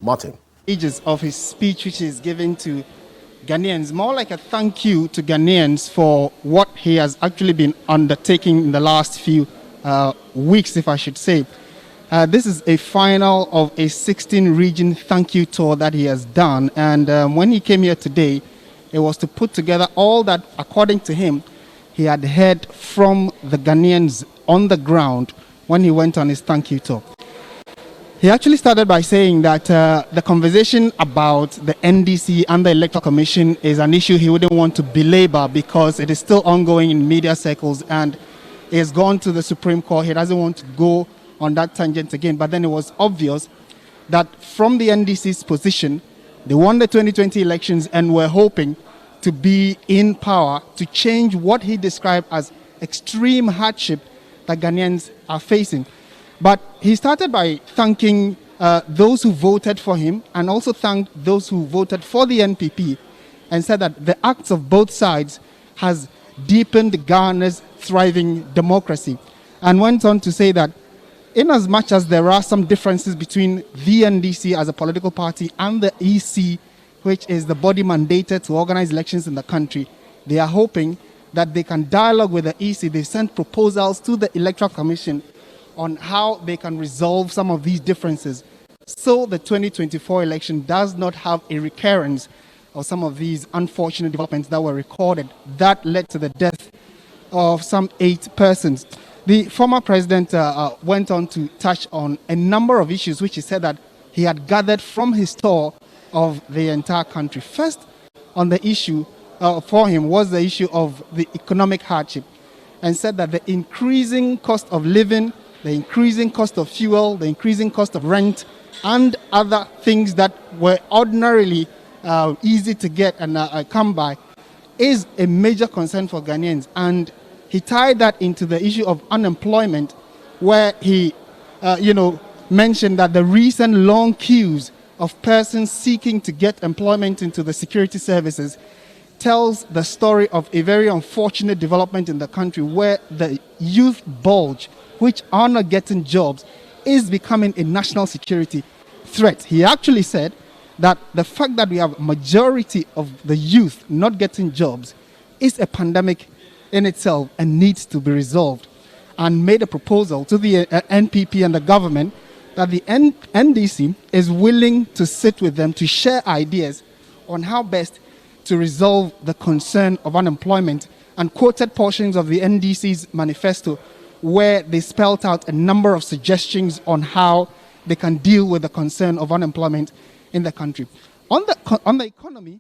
Martin. Pages of his speech, which is given to Ghanaians, more like a thank you to Ghanaians for what he has actually been undertaking in the last few weeks, if I should say. This is a final of a 16-region thank you tour that he has done. And when he came here today, it was to put together all that, according to him, he had heard from the Ghanaians on the ground when he went on his thank you tour. He actually started by saying that the conversation about the NDC and the Electoral Commission is an issue he wouldn't want to belabor because it is still ongoing in media circles and he has gone to the Supreme Court. He doesn't want to go on that tangent again. But then it was obvious that from the NDC's position, they won the 2020 elections and were hoping to be in power to change what he described as extreme hardship that Ghanaians are facing. But he started by thanking those who voted for him and also thanked those who voted for the NPP and said that the acts of both sides has deepened Ghana's thriving democracy, and went on to say that in as much as there are some differences between the NDC as a political party and the EC, which is the body mandated to organize elections in the country, they are hoping that they can dialogue with the EC. They sent proposals to the Electoral Commission on how they can resolve some of these differences so the 2024 election does not have a recurrence of some of these unfortunate developments that were recorded that led to the death of some 8 persons. The former president went on to touch on a number of issues which he said that he had gathered from his tour of the entire country. First on the issue for him was the issue of the economic hardship, and said that the increasing cost of living, the increasing cost of fuel, the increasing cost of rent, and other things that were ordinarily easy to get and come by is a major concern for Ghanaians. And he tied that into the issue of unemployment, where he, mentioned that the recent long queues of persons seeking to get employment into the security services tells the story of a very unfortunate development in the country where the youth bulge, which are not getting jobs, is becoming a national security threat. He actually said that the fact that we have a majority of the youth not getting jobs is a pandemic in itself and needs to be resolved, and made a proposal to the NPP and the government that the NDC is willing to sit with them to share ideas on how best to resolve the concern of unemployment, and quoted portions of the NDC's manifesto where they spelled out a number of suggestions on how they can deal with the concern of unemployment in the country. On the economy,